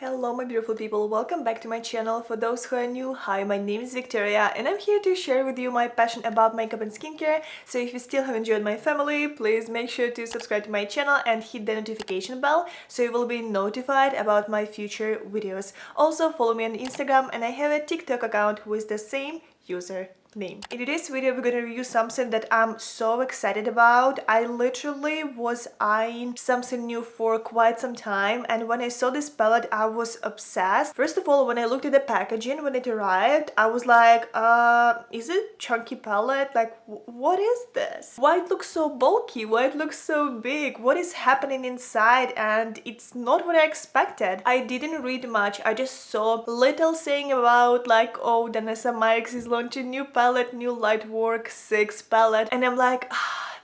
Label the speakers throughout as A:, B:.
A: Hello my beautiful people, welcome back to my channel. For those who are new, hi, my name is Victoria and I'm here to share with you my passion about makeup and skincare. So if you still haven't joined my family, please make sure to subscribe to my channel and hit the notification bell so you will be notified about my future videos. Also follow me on Instagram and I have a TikTok account with the same user name. In today's video we're gonna review something that I'm so excited about. I literally was eyeing something new for quite some time, and when I saw this palette I was obsessed. First of all, when I looked at the packaging when it arrived, I was like, is it chunky palette? Like, what is this? Why it looks so bulky? Why it looks so big? What is happening inside? And it's not what I expected. I didn't read much. I just saw little saying about like, oh, Danessa Myricks is launching new palette, new LIGHTWORK 6 palette, and I'm like,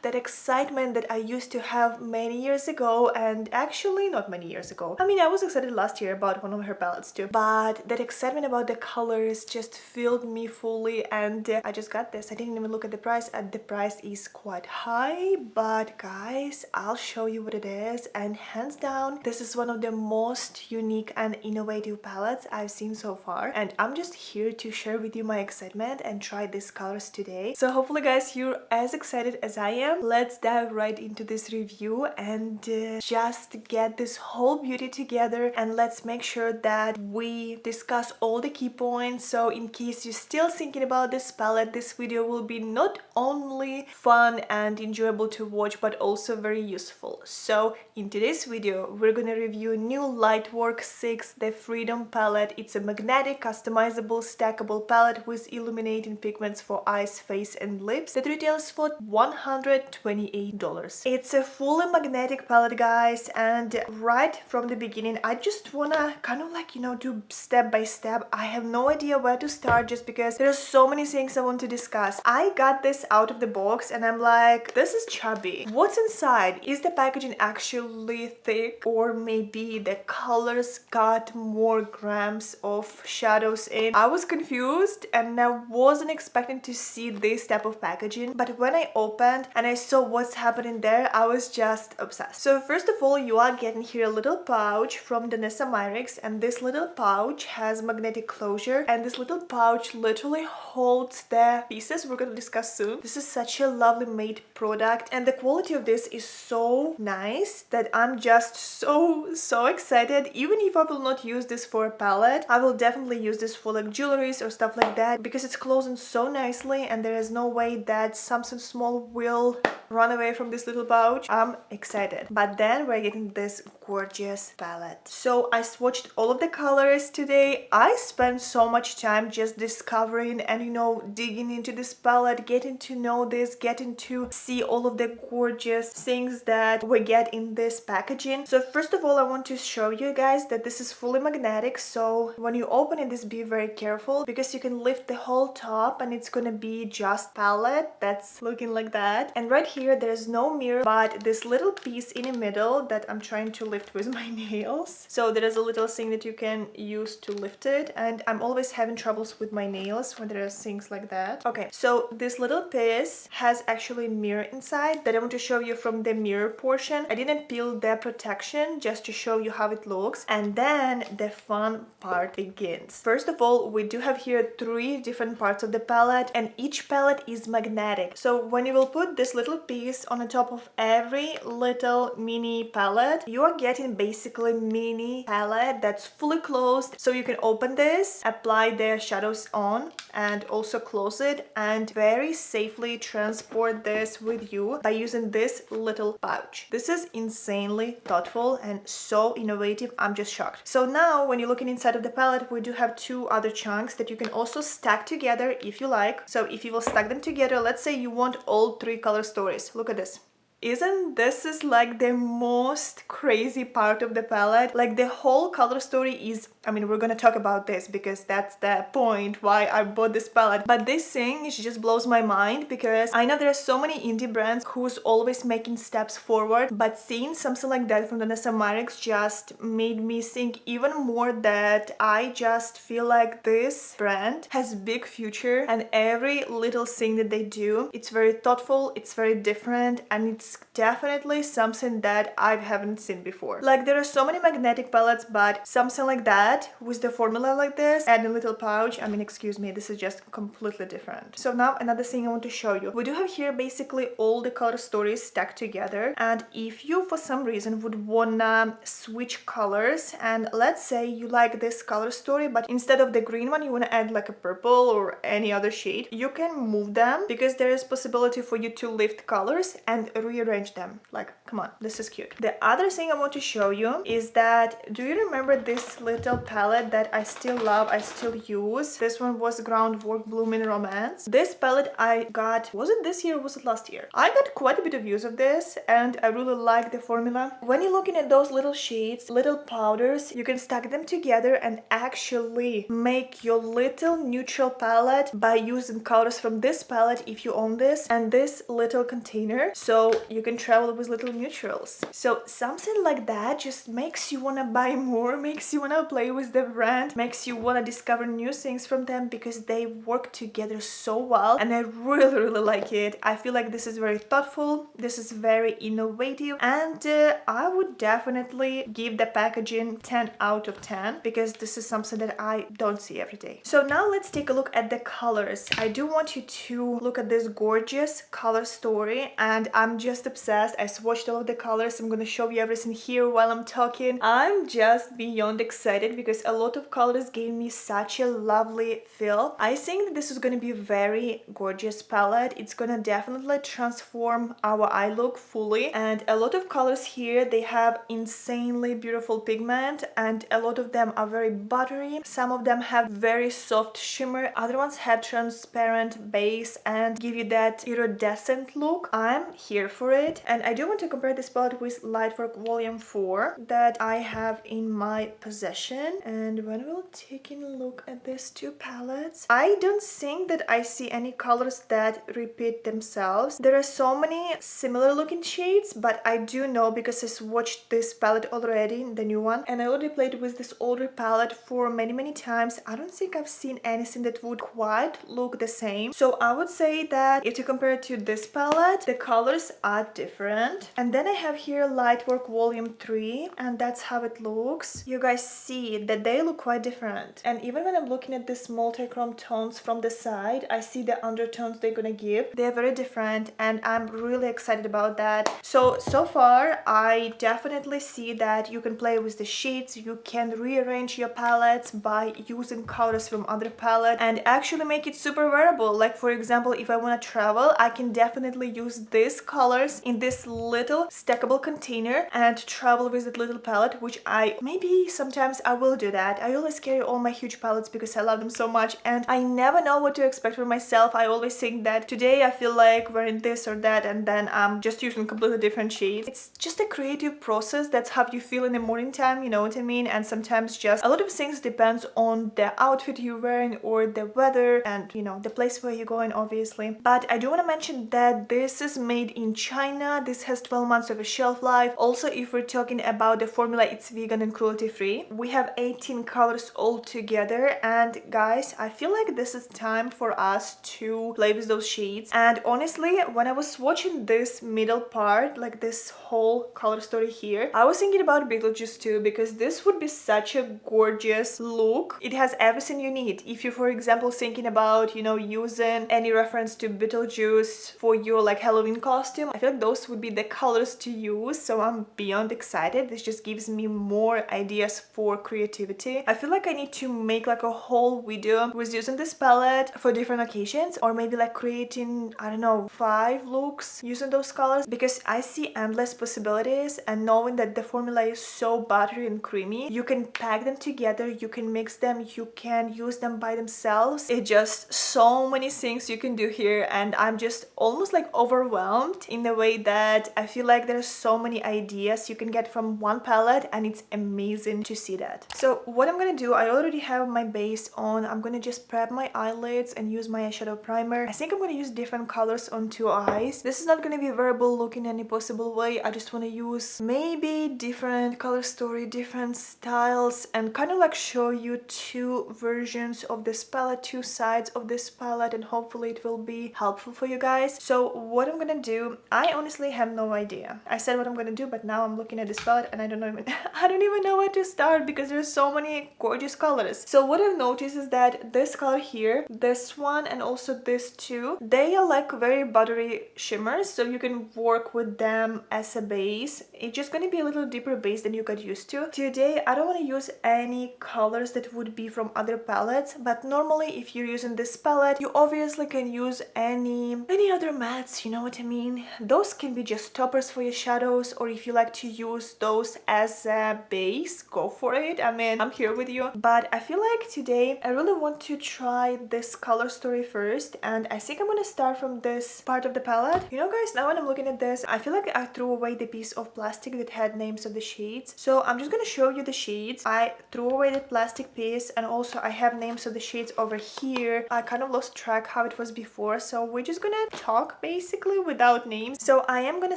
A: that excitement that I used to have many years ago, and actually not many years ago. I mean, I was excited last year about one of her palettes too, but that excitement about the colors just filled me fully, and I just got this. I didn't even look at the price, and the price is quite high, but guys, I'll show you what it is, and hands down, this is one of the most unique and innovative palettes I've seen so far, and I'm just here to share with you my excitement and try these colors today. So hopefully guys, you're as excited as I am. Let's dive right into this review and just get this whole beauty together, and let's make sure that we discuss all the key points. So in case you're still thinking about this palette, this video will be not only fun and enjoyable to watch but also very useful. So in today's video we're gonna review new LIGHTWORK 6, the Freedom palette. It's a magnetic, customizable, stackable palette with illuminating pigments for eyes, face and lips that retails for $128. It's a fully magnetic palette guys, and right from the beginning I just wanna kind of like, you know, do step by step. I have no idea where to start just because there are so many things I want to discuss. I got this out of the box and I'm like, this is chubby. What's inside? Is the packaging actually thick, or maybe the colors got more grams of shadows in? I was confused and I wasn't expecting to see this type of packaging, but when I opened and I saw what's happening there, I was just obsessed. So first of all, you are getting here a little pouch from Danessa Myricks, and this little pouch has magnetic closure, and this little pouch literally holds the pieces we're going to discuss soon. This is such a lovely made product, and the quality of this is so nice that I'm just so excited. Even if I will not use this for a palette, I will definitely use this for like jewelries or stuff like that, because it's closing so nicely and there is no way that something small will run away from this little pouch. I'm excited. But then we're getting this gorgeous palette. So I swatched all of the colors today. I spent so much time just discovering and, you know, digging into this palette, getting to know this, getting to see all of the gorgeous things that we get in this packaging. So first of all, I want to show you guys that this is fully magnetic, so when you open it, just be very careful because you can lift the whole top and it's gonna be just palette that's looking like that. And right here there's no mirror, but this little piece in the middle that I'm trying to lift with my nails. So there is a little thing that you can use to lift it, and I'm always having troubles with my nails when there are things like that. Okay, so this little piece has actually a mirror inside that I want to show you from the mirror portion. I didn't peel the protection just to show you how it looks, and then the fun part begins. First of all, we do have here 3 different parts of the palette, and each palette is magnetic. So when you will put this little piece on the top of every little mini palette, you are getting basically mini palette that's fully closed. So you can open this, apply the shadows on, and also close it, and very safely transport this with you by using this little pouch. This is insanely thoughtful and so innovative. I'm just shocked. So now when you're looking inside of the palette, we do have 2 other chunks that you can also stack together if you like. So if you will stack them together, let's say you want all 3 color stories. Look at this. Isn't this is like the most crazy part of the palette? Like the whole color story is, I mean, we're gonna talk about this because that's the point why I bought this palette. But this thing, it just blows my mind because I know there are so many indie brands who's always making steps forward, but seeing something like that from Danessa Myricks just made me think even more that I just feel like this brand has big future, and every little thing that they do, it's very thoughtful, it's very different, and it's it's definitely something that I haven't seen before. Like there are so many magnetic palettes, but something like that with the formula like this and a little pouch, I mean, excuse me, this is just completely different. So now another thing I want to show you. We do have here basically all the color stories stacked together, and if you for some reason would wanna switch colors, and let's say you like this color story, but instead of the green one you want to add like a purple or any other shade, you can move them because there is possibility for you to lift colors and rearrange them. Like, come on, this is cute. The other thing I want to show you is that, do you remember this little palette that I still love, I still use? This one was Groundwork Blooming Romance. This palette I got, was it this year or was it last year? I got quite a bit of use of this and I really like the formula. When you're looking at those little shades, little powders, you can stack them together and actually make your little neutral palette by using colors from this palette if you own this and this little container, so you can travel with little neutrals. So something like that just makes you want to buy more, makes you want to play with the brand, makes you want to discover new things from them because they work together so well and I really like it. I feel like this is very thoughtful, this is very innovative, and I would definitely give the packaging 10 out of 10 because this is something that I don't see every day. So now let's take a look at the colors. I do want you to look at this gorgeous color story and I'm just obsessed. I swatched all of the colors. I'm gonna show you everything here while I'm talking. I'm just beyond excited because a lot of colors gave me such a lovely feel. I think that this is gonna be a very gorgeous palette. It's gonna definitely transform our eye look fully, and a lot of colors here, they have insanely beautiful pigment and a lot of them are very buttery. Some of them have very soft shimmer, other ones have transparent base and give you that iridescent look. I'm here for it, and I do want to compare this palette with Lightwork Volume 4 that I have in my possession. And when we're taking a look at these two palettes, I don't think that I see any colors that repeat themselves. There are so many similar looking shades, but I do know because I swatched this palette already, the new one, and I already played with this older palette for many times. I don't think I've seen anything that would quite look the same. So I would say that if you compare it to this palette, the colors are different. And then I have here Lightwork Volume 3 and that's how it looks. You guys see that they look quite different. And even when I'm looking at this multi-chrome tones from the side, I see the undertones they're gonna give. They're very different and I'm really excited about that. So far I definitely see that you can play with the shades, you can rearrange your palettes by using colors from other palettes and actually make it super wearable. Like for example, if I want to travel, I can definitely use these colors in this little stackable container and travel with that little palette, which maybe sometimes I will do that. I always carry all my huge palettes because I love them so much and I never know what to expect for myself. I always think that today I feel like wearing this or that and then I'm just using completely different shades. It's just a creative process. That's how you feel in the morning time, you know what I mean? And sometimes just a lot of things depends on the outfit you're wearing or the weather and, you know, the place where you're going, obviously. But I do want to mention that this is made in China. This has 12 months of a shelf life. Also, if we're talking about the formula, it's vegan and cruelty free. We have 18 colors all together, and guys, I feel like this is time for us to play with those shades. And honestly, when I was watching this middle part, like this whole color story here, I was thinking about Beetlejuice too, because this would be such a gorgeous look. It has everything you need. If you're, for example, thinking about, you know, using any reference to Beetlejuice for your like Halloween costume, I feel like those would be the colors to use. So I'm beyond excited. This just gives me more ideas for creativity. I feel like I need to make like a whole video with using this palette for different occasions, or maybe like creating, I don't know, 5 looks using those colors, because I see endless possibilities. And knowing that the formula is so buttery and creamy, you can pack them together, you can mix them, you can use them by themselves. It's just so many things you can do here, and I'm just almost like overwhelmed in a way that I feel like there's so many ideas you can get from one palette, and it's amazing to see that. So what I'm gonna do, I already have my base on. I'm gonna just prep my eyelids and use my eyeshadow primer. I think I'm gonna use different colors on 2 eyes. This is not gonna be a wearable look in any possible way. I just want to use maybe different color story, different styles, and kind of like show you 2 versions of this palette, 2 sides of this palette, and hopefully it will be helpful for you guys. So what I'm gonna do, I honestly have no idea. I said what I'm gonna do, but now I'm looking at this palette and I don't even I don't even know where to start because there's so many gorgeous colors. So what I've noticed is that this color here, this one, and also this two, they are like very buttery shimmers, so you can work with them as a base. It's just gonna be a little deeper base than you got used to. Today I don't want to use any colors that would be from other palettes, but normally if you're using this palette, you obviously can use any other mattes, you know what I mean? Those can be just toppers for your shadows, or if you like to use those as a base, go for it. I mean, I'm here with you. But I feel like today I really want to try this color story first, and I think I'm gonna start from this part of the palette. You know guys, now when I'm looking at this, I feel like I threw away the piece of plastic that had names of the shades. So I'm just gonna show you the shades. I threw away the plastic piece, and also I have names of the shades over here. I kind of lost track how it was before, so we're just gonna talk basically without names. So I am gonna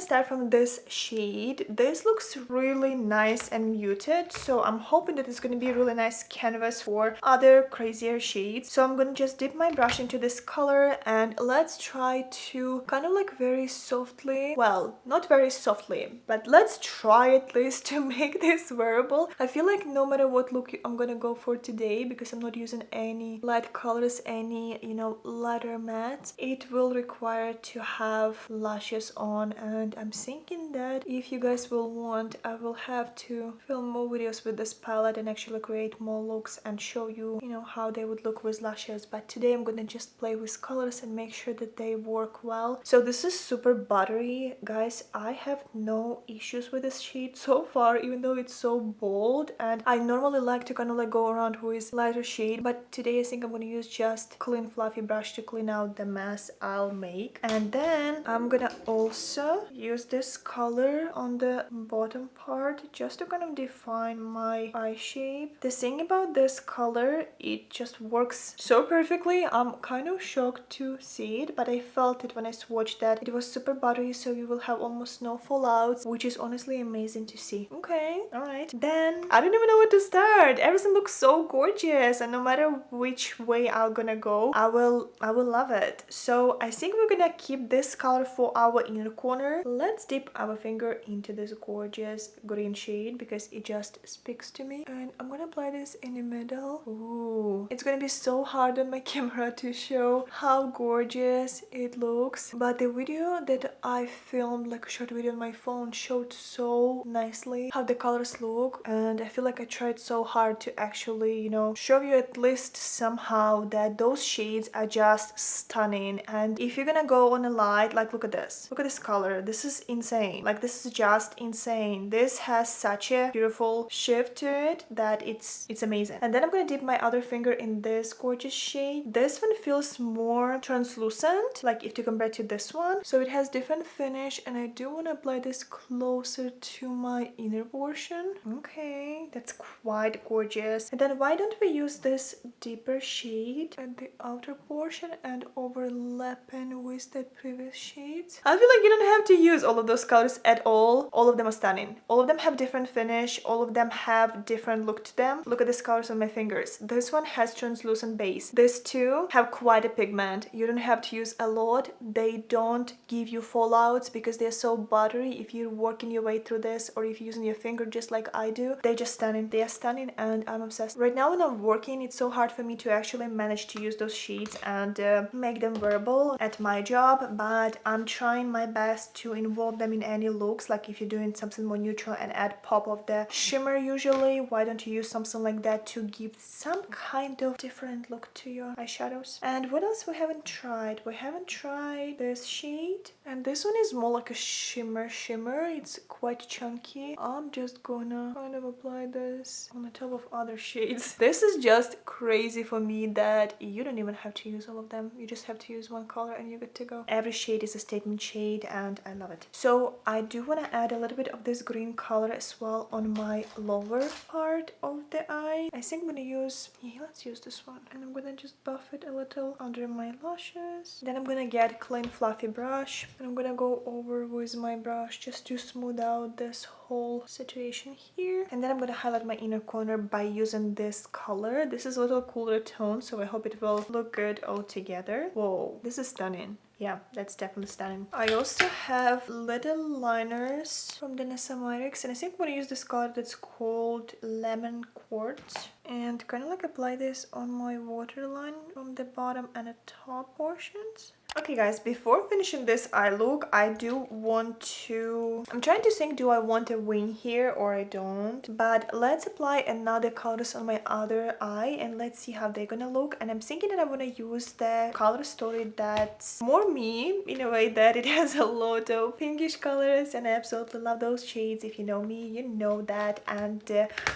A: start from this shade. This looks really nice and muted, so I'm hoping that it's gonna be a really nice canvas for other crazier shades. So I'm gonna just dip my brush into this color, and let's try to kind of like very softly, well, not very softly, but let's try at least to make this wearable. I feel like no matter what look I'm gonna go for today, because I'm not using any light colors, any, you know, lighter mattes, it will require to have lashes on, and I'm thinking that if you guys will want, I will have to film more videos with this palette and actually create more looks and show you, you know, how they would look with lashes. But today I'm gonna just play with colors and make sure that they work well. So this is super buttery, guys. I have no issues with this shade so far, even though it's so bold, and I normally like to kind of like go around with lighter shade, but today I think I'm gonna use just clean fluffy brush to clean out the mess I'll make. And then I'm gonna also use this color on the bottom part just to kind of define my eye shape. The thing about this color, it just works so perfectly. I'm kind of shocked to see it, but I felt it when I swatched that it was super buttery, so you will have almost no fallouts, which is honestly amazing to see. Okay, all right, then I don't even know where to start. Everything looks so gorgeous, and no matter which way I'm gonna go, I will love it. So I think we're gonna keep this color for our inner corner. Let's dip our finger into this gorgeous green shade because it just speaks to me, and I'm gonna apply this in the middle. Ooh, it's gonna be so hard on my camera to show how gorgeous it looks, but the video that I filmed, like a short video on my phone, showed so nicely how the colors look, and I feel like I tried so hard to actually, you know, show you at least somehow that those shades are just stunning. And if you're gonna go on a light, like look at this color, this is insane. Like this is just insane. This has such a beautiful shift to it that it's amazing. And then I'm gonna dip my other finger in this gorgeous shade. This one feels more translucent, like if you compare to this one, so it has different finish, and I do want to apply this closer to my inner portion. Okay, that's quite gorgeous. And then why don't we use this deeper shade at the outer portion and overlapping with the previous shades? I feel like you don't have to use all of those colors at all. All of them are stunning. All of them have different finish. All of them have different look to them. Look at these colors on my fingers. This one has translucent base. These two have quite a pigment. You don't have to use a lot. They don't give you fallouts because they're so buttery. If you're working your way through this, or if you're using your finger just like I do, they're just stunning. They are stunning, and I'm obsessed. Right now when I'm working, it's so hard for me to actually manage to use those shades and make them wearable at my job, but I'm trying my best to involve them in any looks. Like if you're doing something more neutral and add pop of the shimmer usually, why don't you use something like that to give some kind of different look to your eyeshadows? And what else we haven't tried? We haven't tried this shade, and this one is more like a shimmer. It's quite chunky. I'm just gonna kind of apply this on the top of other shades. This is just crazy for me that you don't even have to use all of them. You just have to use one color and you're good to go. Every shade is a statement shade, and I love it. So I do want to add a little bit of this green color as well on my lower part of the eye. I think I'm gonna use, yeah, let's use this one, and I'm gonna just buff it a little under my lashes. Then I'm gonna get clean fluffy brush, and I'm gonna go over with my brush just to smooth out this whole situation here. And then I'm gonna highlight my inner corner by using this color. This is a little cooler tone, so I hope it will look good all together. Whoa, this is stunning. Yeah, that's definitely stunning. I also have little liners from Danessa Myricks, and I think I'm gonna use this color that's called Lemon Quartz, and kind of like apply this on my waterline from the bottom and the top portions. Okay guys, before finishing this eye look, I do want to... I'm trying to think, do I want a wing here or I don't? But let's apply another colors on my other eye and let's see how they're gonna look. And I'm thinking that I'm gonna use the color story that's more me, in a way that it has a lot of pinkish colors, and I absolutely love those shades. If you know me, you know that. And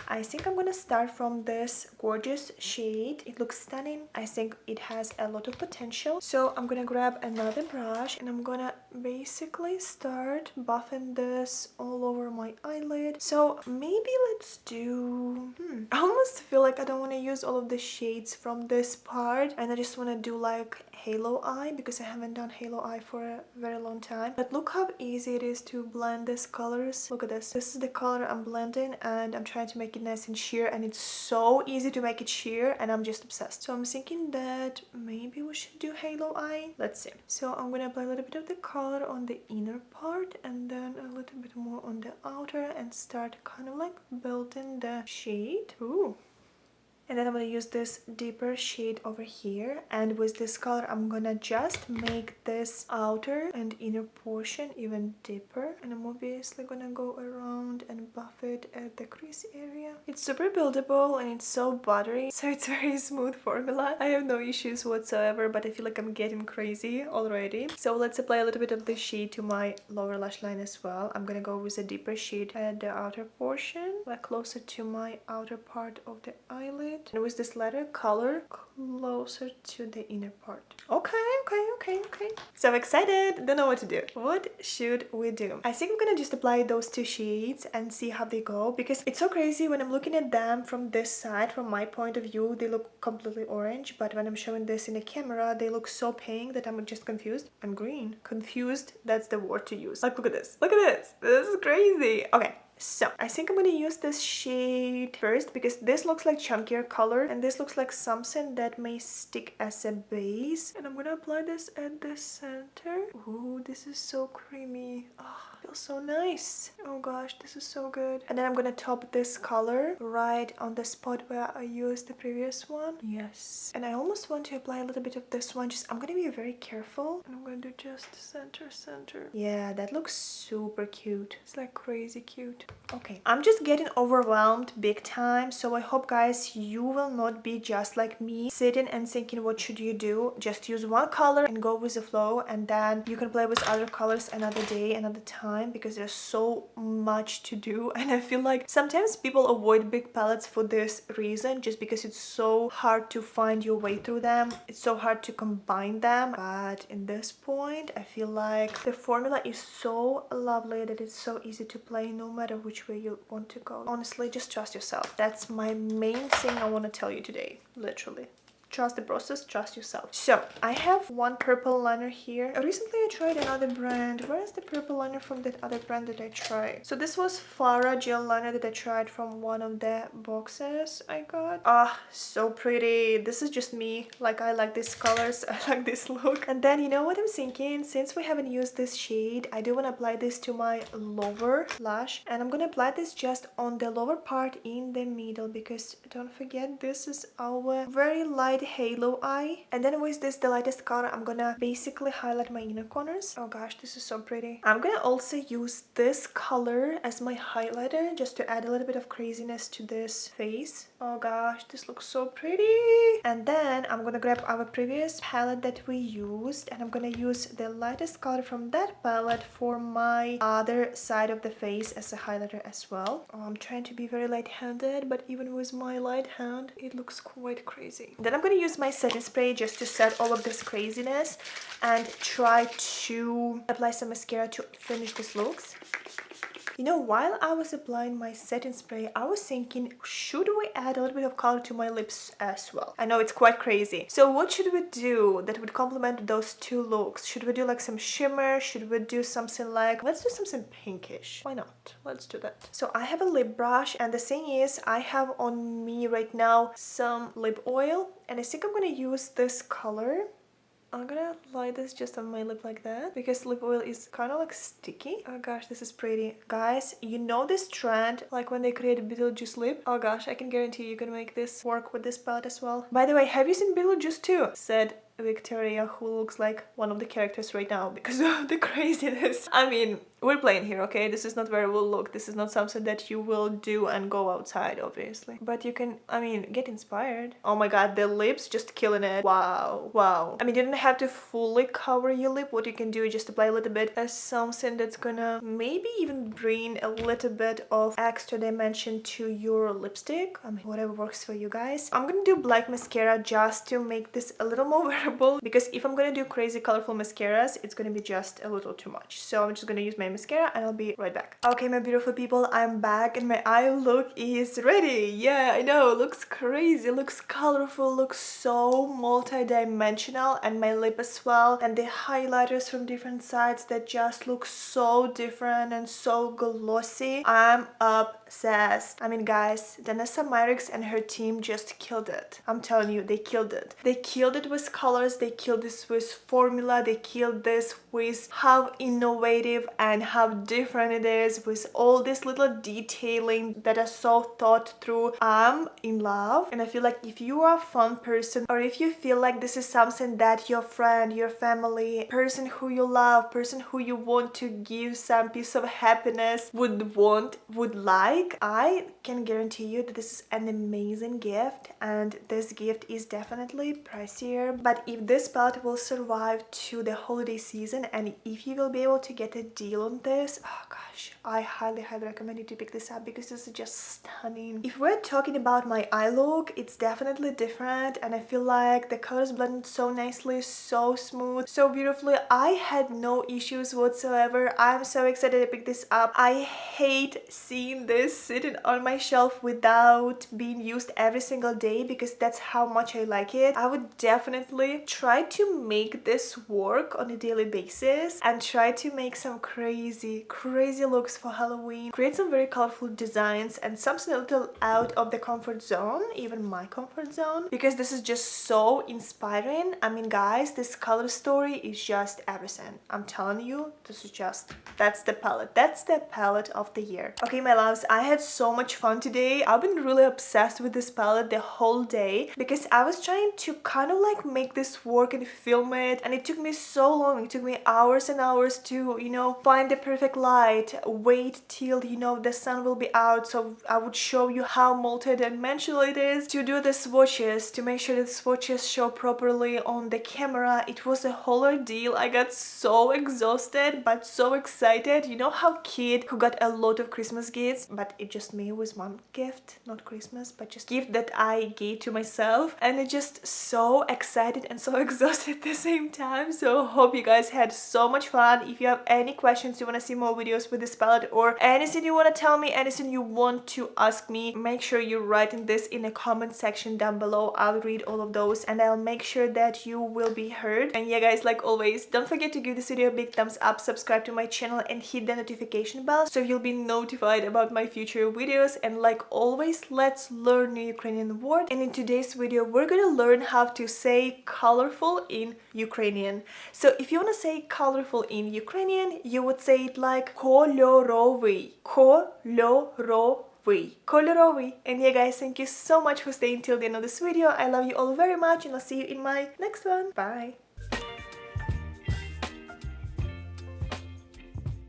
A: I think I'm gonna start from this gorgeous shade. It looks stunning. I think it has a lot of potential. So I'm gonna grab another brush and I'm gonna basically start buffing this all over my eyelid. So maybe let's do... I almost feel like I don't want to use all of the shades from this part, and I just want to do like halo eye, because I haven't done halo eye for a very long time. But look how easy it is to blend these colors. Look at this. This is the color I'm blending, and I'm trying to make it nice and sheer, and it's so easy to make it sheer, and I'm just obsessed. So I'm thinking that maybe we should do halo eye. Let's see. So I'm gonna apply a little bit of the color on the inner part and then a little bit more on the outer, and start kind of like building the shade. Ooh. And then I'm going to use this deeper shade over here, and with this color I'm gonna just make this outer and inner portion even deeper, and I'm obviously gonna go around and buff it at the crease area. It's super buildable and it's so buttery, so it's very smooth formula. I have no issues whatsoever, but I feel like I'm getting crazy already. So let's apply a little bit of this shade to my lower lash line as well. I'm gonna go with a deeper shade at the outer portion, like closer to my outer part of the eyelid. And with this lighter color closer to the inner part. Okay. So excited, don't know what to do. What should we do? I think I'm gonna just apply those two shades and see how they go, because it's so crazy when I'm looking at them from this side. From my point of view, they look completely orange, but when I'm showing this in the camera, they look so pink that I'm just confused. And green. Confused, that's the word to use. Like, look at this. Look at this. This is crazy. Okay. So I think I'm gonna use this shade first, because this looks like chunkier color and this looks like something that may stick as a base, and I'm gonna apply this at the center. Ooh, this is so creamy. Oh, feels so nice. Oh gosh, this is so good. And then I'm gonna top this color right on the spot where I used the previous one. Yes. And I almost want to apply a little bit of this one. Just I'm gonna be very careful, and I'm gonna do just center. Yeah, that looks super cute. It's like crazy cute. Okay, I'm just getting overwhelmed big time, so I hope guys you will not be just like me, sitting and thinking what should you do. Just use one color and go with the flow, and then you can play with other colors another day, another time, because there's so much to do. And I feel like sometimes people avoid big palettes for this reason, just because it's so hard to find your way through them. It's so hard to combine them. But in this point, I feel like the formula is so lovely that it's so easy to play no matter which way you want to go. Honestly, just trust yourself. That's my main thing I want to tell you today, literally. Trust the process, trust yourself. So I have one purple liner here. Recently I tried another brand. Where is the purple liner from that other brand that I tried? So this was Farah gel liner that I tried from one of the boxes I got. Ah, so pretty. This is just me. Like, I like these colors. I like this look. And then you know what I'm thinking? Since we haven't used this shade, I do want to apply this to my lower lash. And I'm gonna apply this just on the lower part in the middle, because don't forget, this is our very light halo eye. And then with this, the lightest color, I'm gonna basically highlight my inner corners. Oh gosh, this is so pretty. I'm gonna also use this color as my highlighter, just to add a little bit of craziness to this face. Oh gosh, this looks so pretty. And then I'm gonna grab our previous palette that we used, and I'm gonna use the lightest color from that palette for my other side of the face as a highlighter as well. Oh, I'm trying to be very light-handed, but even with my light hand, it looks quite crazy. Then I'm gonna use my setting spray just to set all of this craziness and try to apply some mascara to finish these looks. You know, while I was applying my setting spray, I was thinking, should we add a little bit of color to my lips as well? I know it's quite crazy. So what should we do that would complement those two looks? Should we do like some shimmer? Should we do something like, let's do something pinkish. Why not? Let's do that. So I have a lip brush, and the thing is, I have on me right now some lip oil, and I think I'm gonna use this color. I'm gonna apply this just on my lip like that because lip oil is kind of like sticky. Oh gosh, this is pretty. Guys, you know this trend, like when they create a Beetlejuice lip? Oh gosh, I can guarantee you can make this work with this palette as well. By the way, have you seen Beetlejuice too? Said Victoria, who looks like one of the characters right now because of the craziness. I mean, we're playing here, okay? This is not where we'll look. This is not something that you will do and go outside, obviously. But you can, I mean, get inspired. Oh my god, the lips just killing it. Wow, wow. I mean, you don't have to fully cover your lip. What you can do is just apply a little bit as something that's gonna maybe even bring a little bit of extra dimension to your lipstick. I mean, whatever works for you guys. I'm gonna do black mascara just to make this a little more wearable, because if I'm gonna do crazy colorful mascaras, it's gonna be just a little too much. So I'm just gonna use my mascara and I'll be right back. Okay, my beautiful people, I'm back and my eye look is ready. Yeah, I know, it looks crazy, it looks colorful, looks so multi-dimensional, and my lip as well, and the highlighters from different sides that just look so different and so glossy. I'm obsessed. I mean, guys, Danessa Myricks and her team just killed it. I'm telling you, they killed it. They killed it with colors, they killed this with formula, they killed this with how innovative and how different it is, with all this little detailing that are so thought through. I'm in love, and I feel like if you are a fun person, or if you feel like this is something that your friend, your family, person who you love, person who you want to give some piece of happiness would like, I can guarantee you that this is an amazing gift, and this gift is definitely pricier. But if this palette will survive to the holiday season, and if you will be able to get a deal on this, oh gosh, I highly recommend you to pick this up because this is just stunning. If we're talking about my eye look, it's definitely different, and I feel like the colors blended so nicely, so smooth, so beautifully. I had no issues whatsoever. I'm so excited to pick this up. I hate seeing this sitting on my shelf without being used every single day because that's how much I like it. I would definitely try to make this work on a daily basis and try to make some crazy looks for Halloween, create some very colorful designs and something a little out of the comfort zone, even my comfort zone, because this is just so inspiring. I mean, guys, this color story is just everything. I'm telling you, this is just, that's the palette of the year. Okay, my loves, I had so much fun today. I've been really obsessed with this palette the whole day because I was trying to kind of like make this work and film it, and it took me so long. It took me hours and hours to, you know, find the perfect light, wait till, you know, the sun will be out so I would show you how multi-dimensional it is, to do the swatches, to make sure that swatches show properly on the camera. It was a whole ordeal. I got so exhausted but so excited. You know how kid who got a lot of Christmas gifts, but it just me with one gift, not Christmas, but just gift that I gave to myself, and it just so excited and so exhausted at the same time. So hope you guys had so much fun. If you have any questions, you want to see more videos with this palette, or anything you want to tell me, anything you want to ask me, make sure you're writing this in the comment section down below. I'll read all of those and I'll make sure that you will be heard. And yeah, guys, like always, don't forget to give this video a big thumbs up, subscribe to my channel and hit the notification bell so you'll be notified about my future videos. And like always, let's learn new Ukrainian word, and in today's video we're gonna learn how to say colorful in Ukrainian. So if you want to say colorful in Ukrainian, you would say it like kольоровий, kольоровий. And yeah, guys, thank you so much for staying till the end of this video. I love you all very much, and I'll see you in my next one. Bye.